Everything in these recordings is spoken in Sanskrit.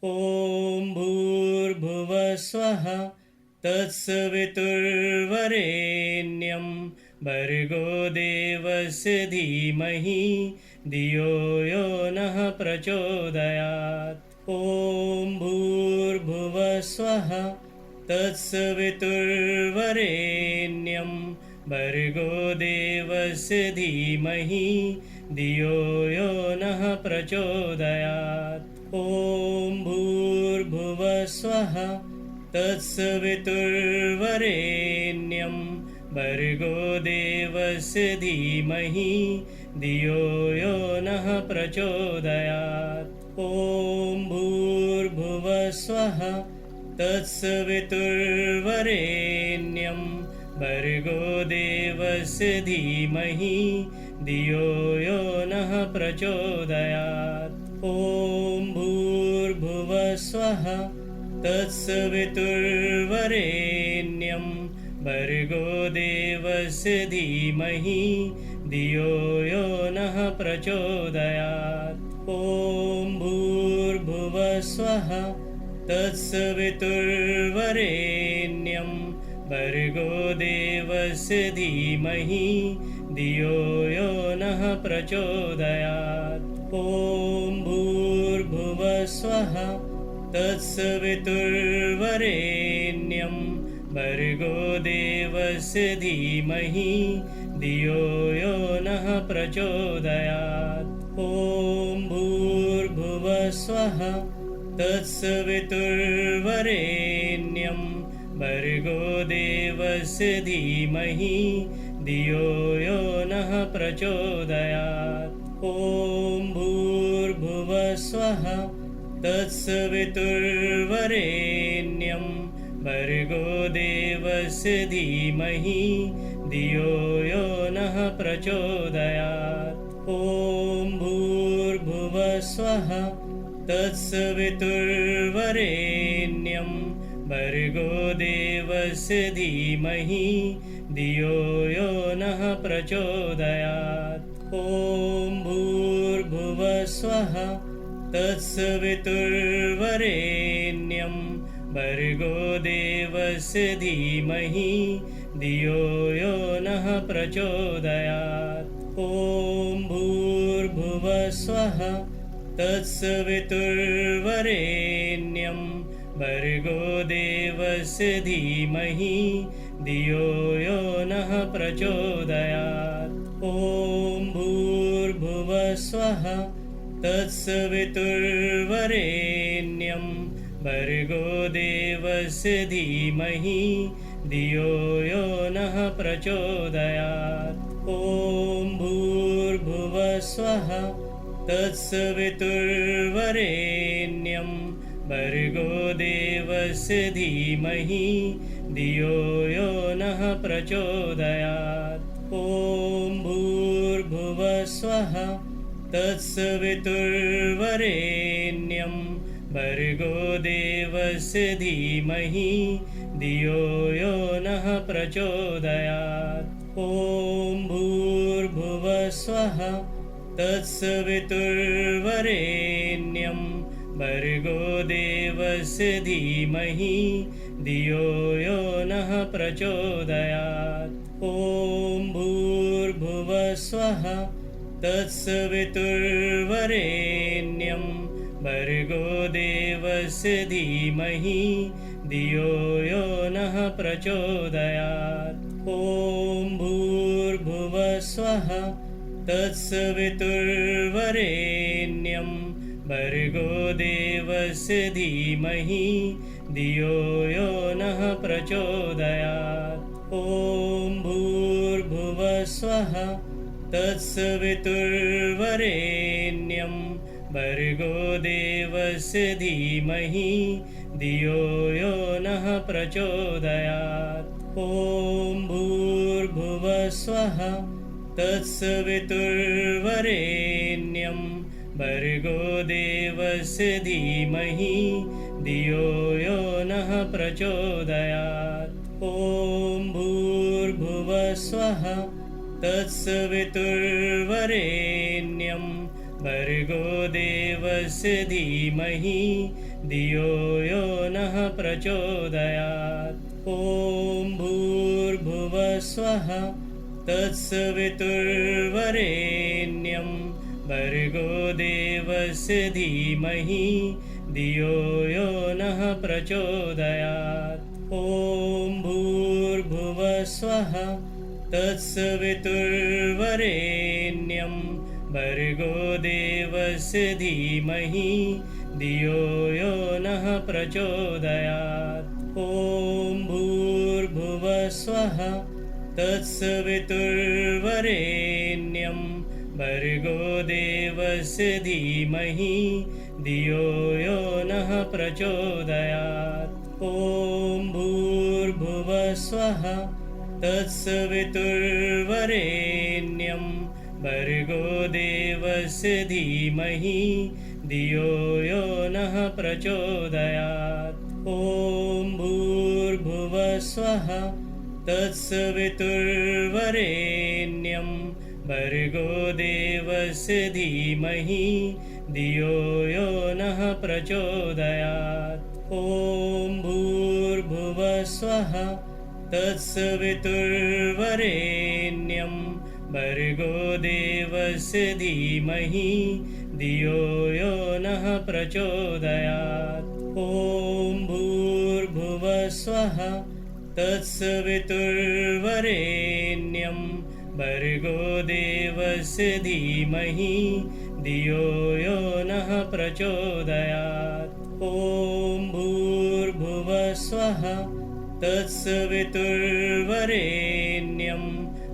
ॐ भूर्भुवः स्वः तत्सवितुर्वरेण्यं भर्गो देवस्य धीमहि धियो यो नः प्रचोदयात्। ॐ भूर्भुवः स्वः तत्सवितुर्वरेण्यं भर्गो देवस्य धीमहि धियो यो नः प्रचोदयात्। ॐ भूर्भुवः स्वः तत्सवितुर्वरेण्यं भर्गो देवस्य धीमहि धियो यो नः प्रचोदयात्। ॐ भूर्भुवः स्वः तत्सवितुर्वरेण्यं भर्गो देवस्य धीमहि धियो यो नः प्रचोदयात्। ॐ भूर्भुवः स्वः तत्सवितुर्वरेण्यं भर्गो देवस्य धीमहि धियो यो नः प्रचोदयात्। ॐ भूर्भुवः स्वः तत्सवितुर्वरेण्यं भर्गो देवस्य धीमहि धियो यो नः प्रचोदयात्। ॐ भूर्भुवः स्वः तत्सवितुर्वरेण्यं भर्गो देवस्य धीमहि धियो यो नः प्रचोदयात्। ॐ भूर्भुवः स्वः तत्सवितुर्वरेण्यं भर्गो देवस्य धीमहि धियो यो नः प्रचोदयात्। ॐ भूर्भुवः स्वः तत्सवितुर्वरेण्यं भर्गो देवस्य धीमहि धियो यो नः प्रचोदयात्। ॐ भूर्भुवः स्वः तत्सवितुर्वरेण्यं भर्गो देवस्य धीमहि धियो यो नः प्रचोदयात्। ॐ भूर्भुवः स्वः तत्सवितुर्वरेण्यं भर्गो देवस्य धीमहि धियो यो नः प्रचोदयात्। ॐ भूर्भुवः स्वः तत्सवितुर्वरेण्यं भर्गो देवस्य धीमहि धियो यो नः प्रचोदयात्। ॐ भूर्भुवः स्वः तत्सवितुर्वरेण्यं भर्गो देवस्य धीमहि धियो यो नः प्रचोदयात्। ॐ भूर्भुवः स्वः तत्सवितुर्वरेण्यं भर्गो देवस्य धीमहि धियो यो नः प्रचोदयात्। ॐ भूर्भुवः स्वः तत्सवितुर्वरेण्यं भर्गो देवस्य धीमहि धियो यो नः प्रचोदयात्। ॐ भूर्भुवः स्वः तत्सवितुर्वरेण्यं भर्गो देवस्य धीमहि धियो यो नः प्रचोदयात्। ॐ भूर्भुवः स्वः तत्सवितुर्वरेण्यं भर्गो देवस्य धीमहि धियो यो नः प्रचोदयात्। ॐ भूर्भुवः स्वः तत्सवितुर्वरेण्यं भर्गो देवस्य धीमहि धियो यो नः प्रचोदयात्। ॐ भूर्भुवः स्वः तत्सवितुर्वरेण्यं भर्गो देवस्य धीमहि धियो यो नः प्रचोदयात्। ॐ भूर्भुवः स्वः तत्सवितुर्वरेण्यं भर्गो देवस्य धीमहि धियो यो नः प्रचोदयात्। ॐ भूर्भुवः स्वः तत्सवितुर्वरेण्यं भर्गो देवस्य धीमहि धियो यो नः प्रचोदयात्। ॐ भूर्भुवस्वः तत्सवितुर्वरेण्यं भर्गो देवस्य धीमहि धियो यो नः प्रचोदयात्। ॐ भूर्भुवस्वः तत्सवितुर्वरेण्यं भर्गो देवस्य धीमहि धियो यो नः प्रचोदयात्। ॐ भूर्भुवस्वः तत्सवितुर्वरेण्यं भर्गो देवस्य धीमहि धियो यो नः प्रचोदयात्। ॐ भूर्भुवस्वः तत्सवितुर्वरेण्यं भर्गो देवस्य धीमहि धियो यो नः प्रचोदयात्। ॐ भूर्भुवस्वः तत्सवितुर्वरेण्यं भर्गो देवस्य धीमहि धियो यो नः प्रचोदयात्। ॐ भूर्भुवस्वः तत्सवितुर्वरेण्यं भर्गो देवस्य धीमहि धियो यो नः प्रचोदयात्। ॐ भूर्भुवस्वः तत्सवितुर्वरेण्यं भर्गो देवस्य धीमहि धियो यो नः प्रचोदयात्। ॐ भूर्भुवस्वः तत्सवितुर्वरेण्यं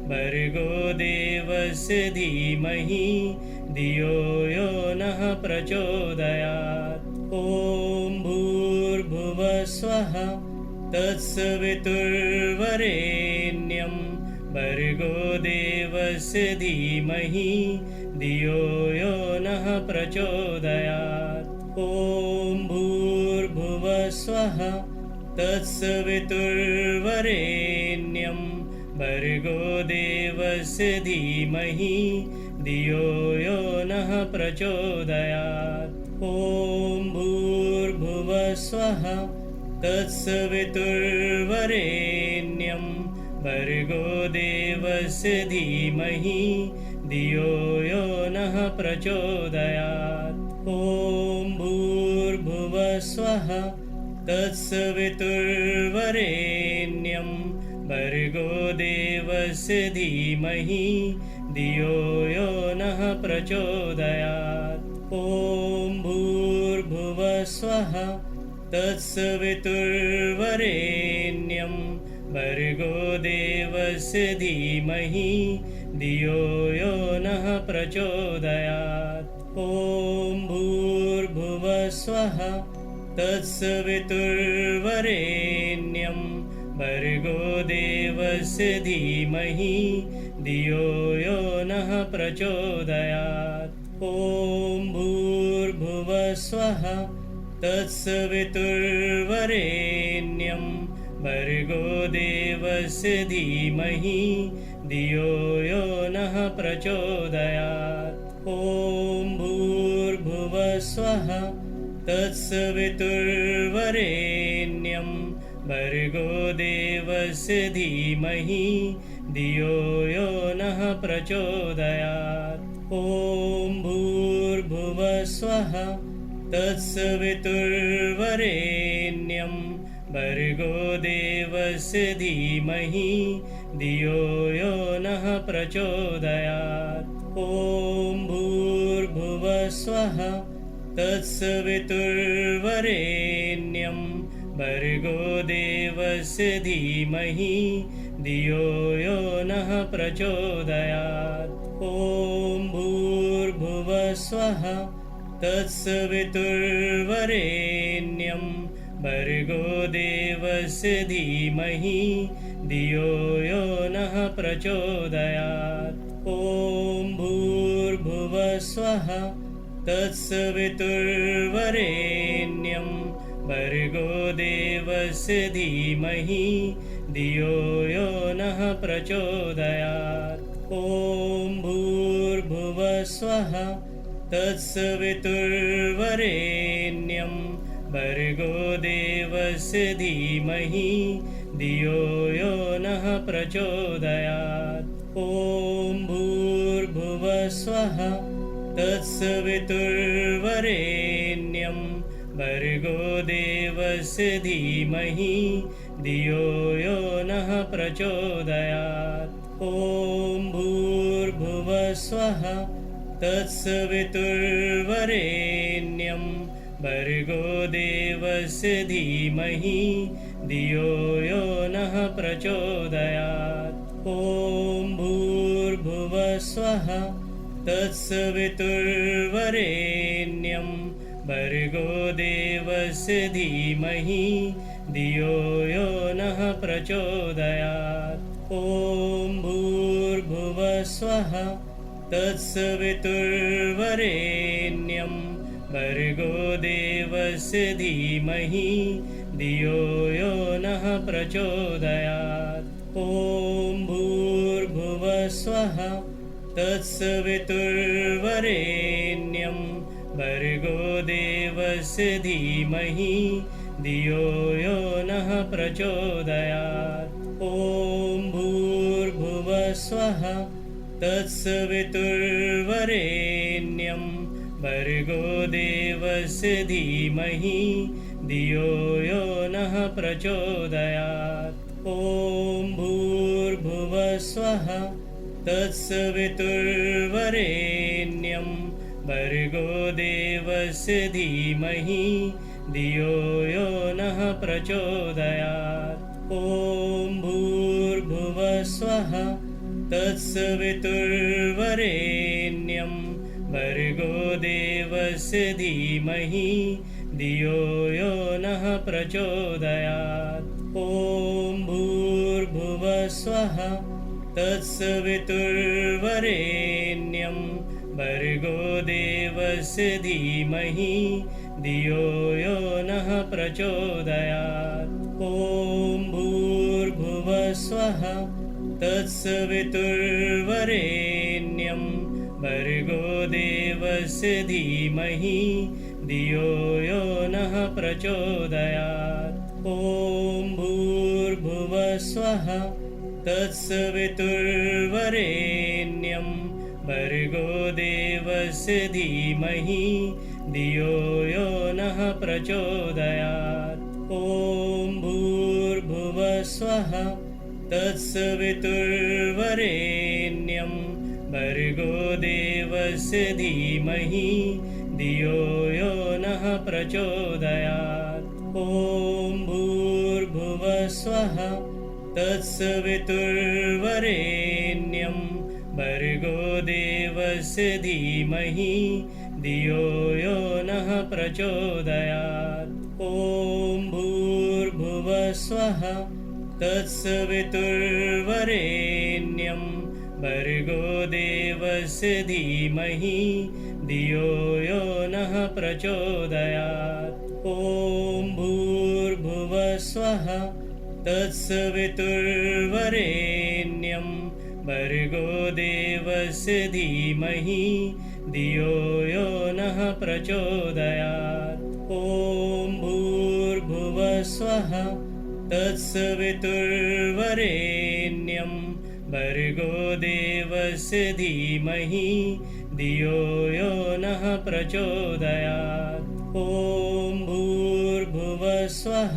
भर्गो देवस्य धीमहि धियो यो नः प्रचोदयात्। ॐ भूर्भुवस्वः तत्सवितुर्वरेण्यं भर्गो देवस्य धीमहि धियो यो नः प्रचोदयात्। ॐ भूर्भुवस्वः तत्सवितुर्वरेण्यं भर्गो देवस्य धीमहि धियो यो नः प्रचोदयात्। ॐ भूर्भुवस्वः तत्सवितुर्वरेण्यं भर्गो देवस्य धीमहि धियो यो नः प्रचोदयात्। ॐ भूर्भुवस्वः तत्सवितुर्वरेण्यं भर्गो देवस्य धीमहि धियो यो नः प्रचोदयात्। ॐ भूर्भुवस्वः तत्सवितुर्वरेण्यं भर्गो देवस्य धीमहि धियो यो नः प्रचोदयात्। ॐ भूर्भुवस्वः तत्सवितुर्वरेण्यं भर्गो देवस्य धीमहि धियो यो नः प्रचोदयात्। ॐ भूर्भुवस्वः तत्सवितुर्वरेण्यं भर्गो देवस्य धीमहि धियो यो नः प्रचोदयात्। ॐ भूर्भुवस्वः तत्सवितुर्वरेण्यं भर्गो देवस्य धीमहि धियो यो नः प्रचोदयात्। ॐ भूर्भुवस्वः तत्सवितुर्वरेण्यं भर्गो देवस्य धीमहि धियो यो नः प्रचोदयात्। ॐ भूर्भुवस्वः तत्सवितुर्वरेण्यं भर्गो देवस्य धीमहि धियो यो नः प्रचोदयात्। ॐ भूर्भुवस्वः तत्सवितुर्वरेण्यं भर्गो देवस्य धीमहि धियो यो नः प्रचोदयात्। ॐ भूर्भुवस्वः तत्सवितुर्वरेण्यं भर्गो देवस्य धीमहि धियो यो नः प्रचोदयात्। ॐ भूर्भुवस्वः तत्सवितुर्वरेण्यं भर्गो देवस्य धीमहि धियो यो नः प्रचोदयात्। ॐ भूर्भुवः स्वः तत्सवितुर्वरेण्यं भर्गो देवस्य धीमहि धियो यो नः प्रचोदयात्। ॐ भूर्भुवः स्वः तत्सवितुर्वरेण्यं भर्गो देवस्य धीमहि धियो यो नः प्रचोदयात्। ॐ भूर्भुवः स्वः तत्सवितुर्वरेण्यं भर्गो देवस्य धीमहि धियो यो नः प्रचोदयात्। ॐ भूर्भुवः स्वः तत्सवितुर्वरेण्यं भर्गो देवस्य धीमहि धियो यो नः प्रचोदयात्। ॐ भूर्भुवः स्वः तत्सवितुर्वरेण्यं भर्गो देवस्य धीमहि धियो यो नः प्रचोदयात्। ॐ भूर्भुवः स्वः तत्सवितुर्वरेण्यं भर्गो देवस्य धीमहि धियो यो नः प्रचोदयात्। ॐ भूर्भुवः स्वः तत्सवितुर्वरेण्यं भर्गो देवस्य धीमहि धियो यो नः प्रचोदयात्। ॐ भूर्भुवः स्वः तत्सवितुर्वरेण्यं भर्गो देवस्य धीमहि धियो यो नः प्रचोदयात्। ॐ भूर्भुवः स्वः तत्सवितुर्वरेण्यं भर्गो देवस्य धीमहि धियो यो नः प्रचोदयात्। ॐ भूर्भुवः स्वः तत्सवितुर्वरेण्यं भर्गो देवस्य धीमहि धियो यो नः प्रचोदयात्। ॐ भूर्भुवः स्वः तत्सवितुर्वरेण्यं भर्गो देवस्य धीमहि धियो यो नः प्रचोदयात्। ॐ भूर्भुवः स्वः तत्सवितुर्वरेण्यं भर्गो देवस्य धीमहि धियो यो नः प्रचोदयात्। ॐ भूर्भुवः स्वः तत्सवितुर्वरेण्यं भर्गो देवस्य धीमहि धियो यो नः प्रचोदयात्। ॐ भूर्भुवः स्वः तत्सवितुर्वरेण्यं भर्गो देवस्य धीमहि धियो यो नः प्रचोदयात्। ॐ भूर्भुवः स्वः तत्सवितुर्वरेण्यं भर्गो देवस्य धीमहि धियो यो नः प्रचोदयात्। ॐ भूर्भुवः स्वः तत्सवितुर्वरेण्यं भर्गो देवस्य धीमहि धियो यो नः प्रचोदयात्। ॐ भूर्भुवः स्वः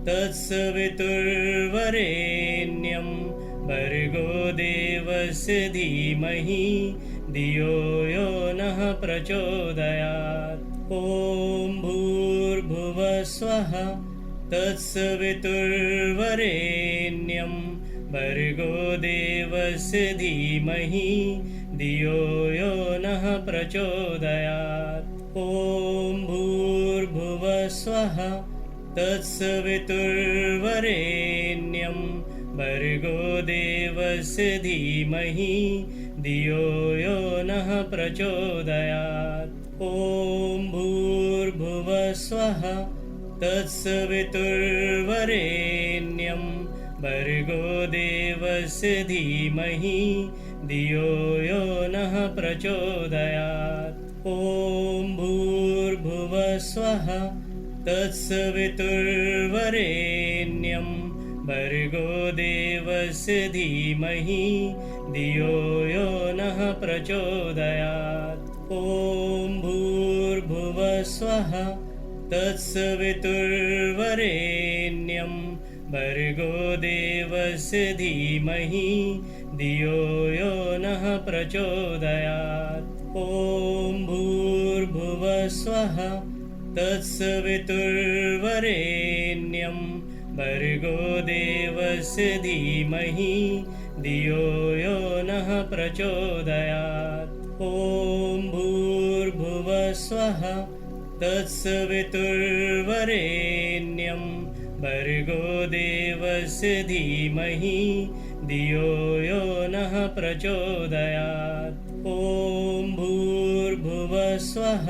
तत्सवितुर्वरेण्यं भर्गो देवस्य धीमहि धियो यो नः प्रचोदयात्। ॐ भूर्भुवः स्वः तत्सवितुर्वरेण्यं भर्गो देवस्य धीमहि धियो यो नः प्रचोदयात्। ॐ भूर्भुवः स्वः तत्सवितुर्वरेण्यं भर्गो देवस्य धीमहि धियो यो नः प्रचोदयात्। ॐ भूर्भुवः स्वः तत्सवितुर्वरेण्यं भर्गो देवस्य धीमहि धियो यो नः प्रचोदयात्। ॐ भूर्भुवः स्वः तत्सवितुर्वरेण्यं भर्गो देवस्य धीमहि धियो यो नः प्रचोदयात्। ॐ भूर्भुवः स्वः तत्सवितुर्वरेण्यं भर्गो देवस्य धीमहि धियो यो नः प्रचोदयात्। ॐ भूर्भुवः स्वः तत्सवितुर्वरेण्यं भर्गो देवस्य धीमहि धियो यो नः प्रचोदयात्। ॐ भूर्भुवः स्वः तत्सवितुर्वरेण्यं भर्गो देवस्य धीमहि धियो यो नः प्रचोदयात्। ॐ भूर्भुवः स्वः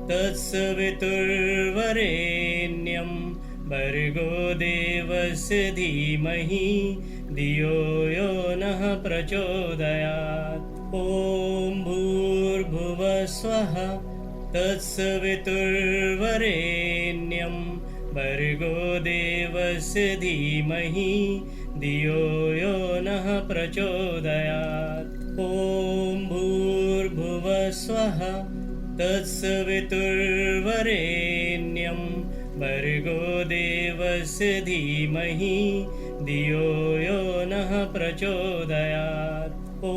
तत्सवितुर्वरेण्यं भर्गो देवस्य धीमहि धियो यो नः प्रचोदयात्। ॐ भूर्भुवः स्वः तत्सवितुर्वरेण्यं भर्गो देवस्य धीमहि धियो यो नः प्रचोदयात्। ॐ भूर्भुवः स्वः तत्सवितुर्वरेण्यं भर्गो देवस्य धीमहि धियो यो नः प्रचोदयात्। ॐ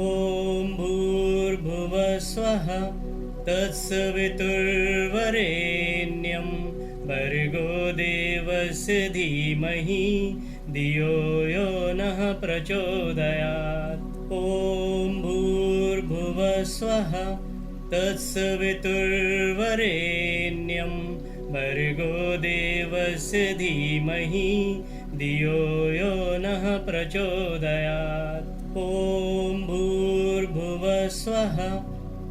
भूर्भुवः स्वः तत्सवितुर्वरेण्यं भर्गो देवस्य धीमहि धियो यो नः प्रचोदयात्। ॐ भूर्भुवः स्वः तत्सवितुर्वरेण्यं भर्गो देवस्य धीमहि धियो यो नः प्रचोदयात्। ॐ भूर्भुवः स्वः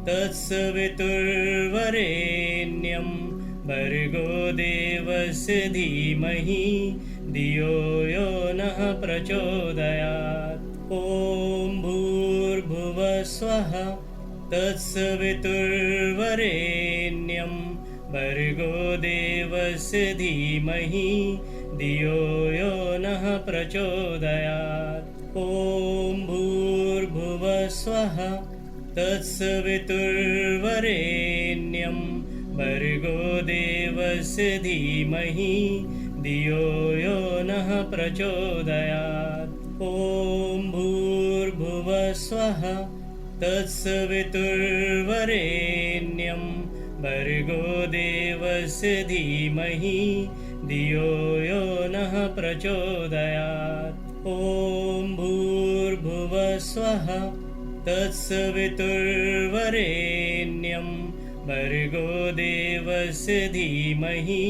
तत्सवितुर्वरेण्यं भर्गो देवस्य धीमहि धियो यो नः प्रचोदयात्। ॐ भूर्भुवः स्वः तत्सवितुर्वरेण्यं भर्गो देवस्य धीमहि धियो यो नः प्रचोदयात्। ॐ भूर्भुवः स्वः तत्सवितुर्वरेण्यं भर्गो देवस्य धीमहि धियो यो नः प्रचोदयात्। ॐ भूर्भुवः स्वः तत्सवितुर्वरेण्यं भर्गो देवस्य धीमहि धियो यो नः प्रचोदयात्। ॐ भूर्भुवः स्वः तत्सवितुर्वरेण्यं भर्गो देवस्य धीमहि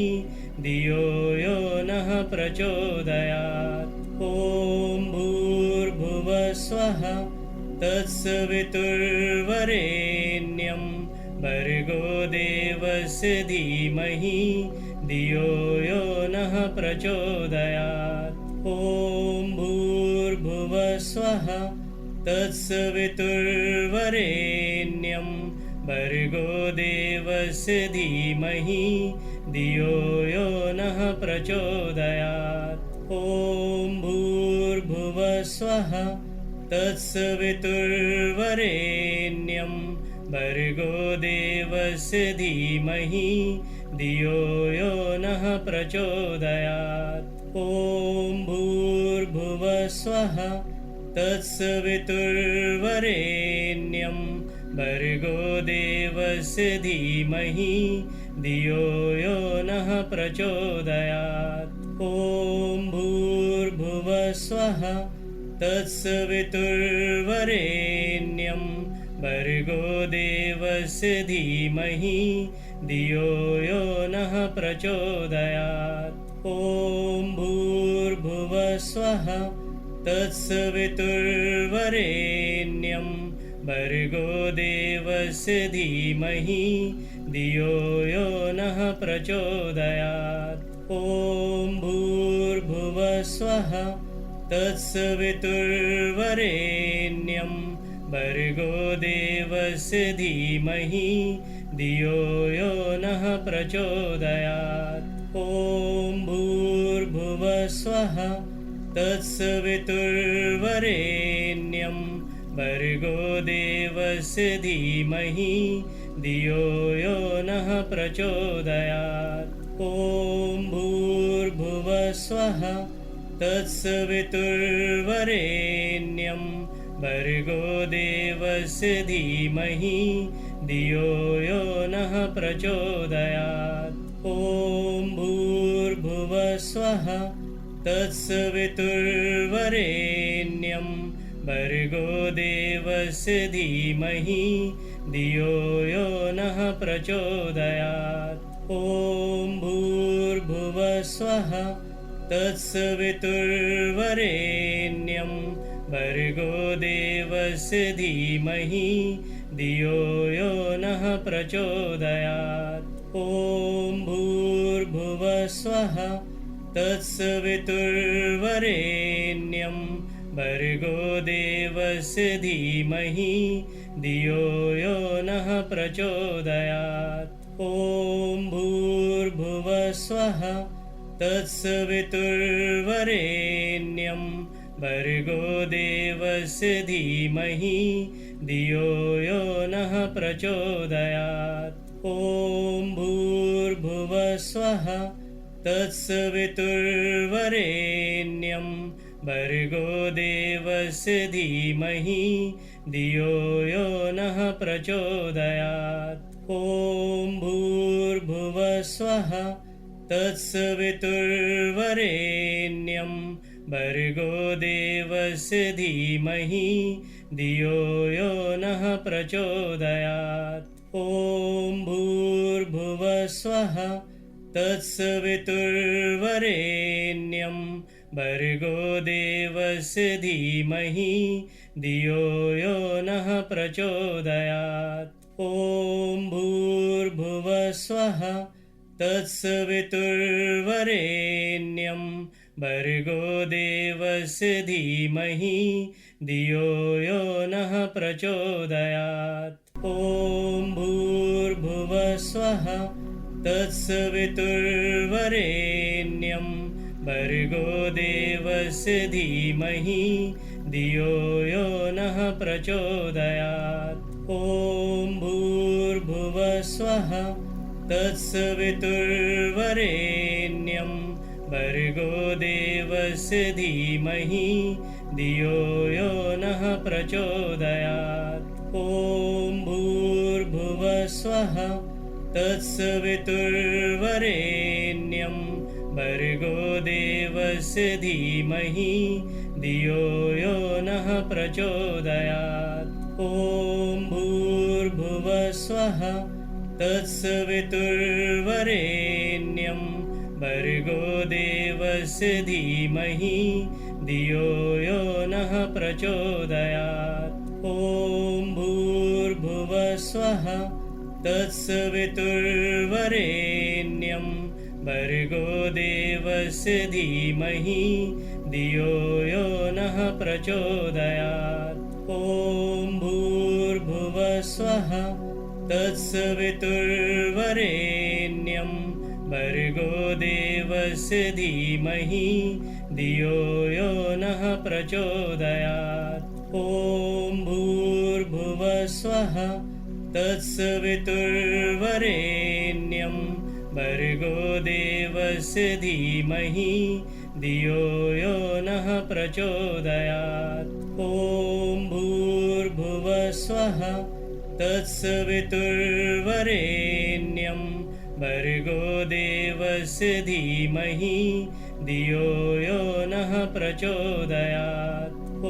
धियो यो नः प्रचोदयात्। ॐ भूर्भुवः स्वः तत्सवितुर्वरेण्यं भर्गो देवस्य धीमहि धियो यो नः प्रचोदयात्। ॐ भूर्भुवः स्वः तत्सवितुर्वरेण्यं भर्गो देवस्य धीमहि धियो यो नः प्रचोदयात्। ॐ भूर्भुवः स्वः तत्सवितुर्वरेण्यं भर्गो देवस्य धीमहि धियो यो नः प्रचोदयात्। ॐ भूर्भुवः स्वः तत्सवितुर्वरेण्यं भर्गो देवस्य धीमहि धियो यो नः प्रचोदयात्। ॐ भूर्भुवः स्वः तत्सवितुर्वरेण्यं भर्गो देवस्य धीमहि धियो यो नः प्रचोदयात्। ॐ भूर्भुवः स्वः तत्सवितुर्वरेण्यं भर्गो देवस्य धीमहि धियो यो नः प्रचोदयात्। ॐ भूर्भुवः स्वः तत्सवितुर्वरेण्यं भर्गो देवस्य धीमहि धियो यो नः प्रचोदयात्। ॐ भूर्भुवः स्वः तत्सवितुर्वरेण्यं भर्गो देवस्य धीमहि धियो यो नः प्रचोदयात्। ॐ भूर्भुवः स्वः तत्सवितुर्वरेण्यं भर्गो देवस्य धीमहि धियो यो नः प्रचोदयात्। ॐ भूर्भुवः स्वः तत्सवितुर्वरेण्यं भर्गो देवस्य धीमहि धियो यो नः प्रचोदयात्। ॐ भूर्भुवः स्वः तत्सवितुर्वरेण्यं भर्गो देवस्य धीमहि धियो यो नः प्रचोदयात्। ॐ भूर्भुवः स्वः तत्सवितुर्वरेण्यं भर्गो देवस्य धीमहि धियो यो नः प्रचोदयात्। ॐ भूर्भुवः स्वः तत्सवितुर्वरेण्यं भर्गो देवस्य धीमहि धियो यो नः प्रचोदयात्। ॐ भूर्भुवः स्वः तत्सवितुर्वरेण्यं भर्गो देवस्य धीमहि धियो यो नः प्रचोदयात्। ॐ भूर्भुवः स्वः तत्सवितुर्वरेण्यं भर्गो देवस्य धीमहि धियो यो नः प्रचोदयात्। ॐ भूर्भुवः स्वः तत्सवितुर्वरेण्यं भर्गो देवस्य धीमहि धियो यो नः प्रचोदयात्। ॐ भूर्भुवः स्वः तत्सवितुर्वरेण्यं भर्गो देवस्य धीमहि धियो यो नः प्रचोदयात्। ॐ भूर्भुवः स्वः तत्सवितुर्वरेण्यं भर्गो देवस्य धीमहि धियो यो नः प्रचोदयात्। ॐ भूर्भुवः स्वः तत्सवितुर्वरेण्यं भर्गो देवस्य धीमहि धियो यो नः प्रचोदयात्। ॐ भूर्भुवः स्वः तत्सवितुर्वरेण्यं भर्गो देवस्य धीमहि धियो यो नः प्रचोदयात्। ॐ भूर्भुवः स्वः तत्सवितुर्वरेण्यं भर्गो देवस्य धीमहि धियो यो नः प्रचोदयात्। ॐ भूर्भुवः स्वः तत्सवितुर्वरेण्यं भर्गो देवस्य धीमहि धियो यो नः प्रचोदयात्। ॐ भूर्भुवः स्वः तत्सवितुर्वरेण्यं भर्गो देवस्य धीमहि धियो यो नः प्रचोदयात्। ॐ भूर्भुवः स्वः तत्सवितुर्वरेण्यं भर्गो देवस्य धीमहि धियो यो नः प्रचोदयात्। ॐ भूर्भुवः स्वः तत्सवितुर्वरेण्यं भर्गो देवस्य धीमहि धियो यो नः प्रचोदयात्। ॐ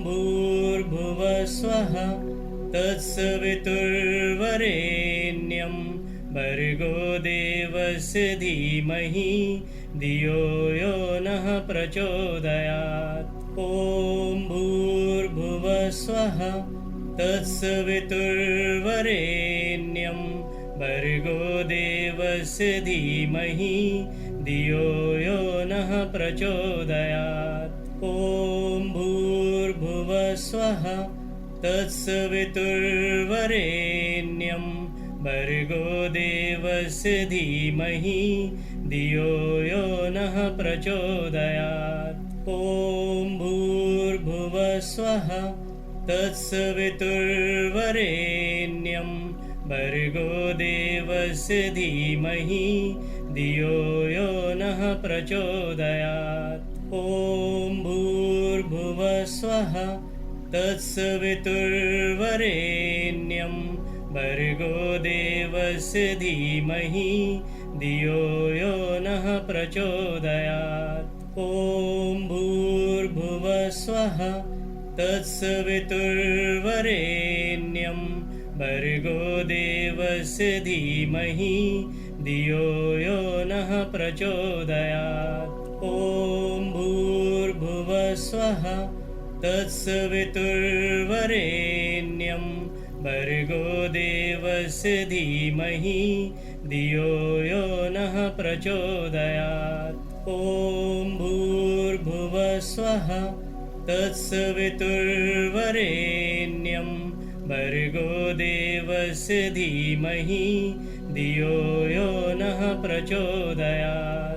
भूर्भुवः स्वः तत्सवितुर्वरेण्यं भर्गो देवस्य धीमहि धियो यो नः प्रचोदयात्। ॐ भूर्भुवः स्वः तत्सवितुर्वरेण्यं भर्गो देवस्य धीमहि धियो यो नः प्रचोदयात्। ॐ भूर्भुवः स्वः तत्सवितुर्वरेण्यं भर्गो देवस्य धीमहि धियो यो नः प्रचोदयात्। ॐ भूर्भुवः स्वः तत्सवितुर्वरेण्यं भर्गो देवस्य धीमहि धियो यो नः प्रचोदयात्। ॐ भूर्भुवः स्वः तत्सवितुर्वरेण्यं भर्गो देवस्य धीमहि धियो यो नः प्रचोदयात्। ॐ भूर्भुवः स्वः तत्सवितुर्वरेण्यं भर्गो देवस्य धीमहि धियो यो नः प्रचोदयात्। ॐ भूर्भुवः स्वः तत्सवितुर्वरेण्यं भर्गो देवस्य धीमहि धियो यो नः प्रचोदयात्। ॐ भूर्भुवः स्वः तत्सवितुर्वरेण्यं भर्गो देवस्य धीमहि धियो यो नः प्रचोदयात्।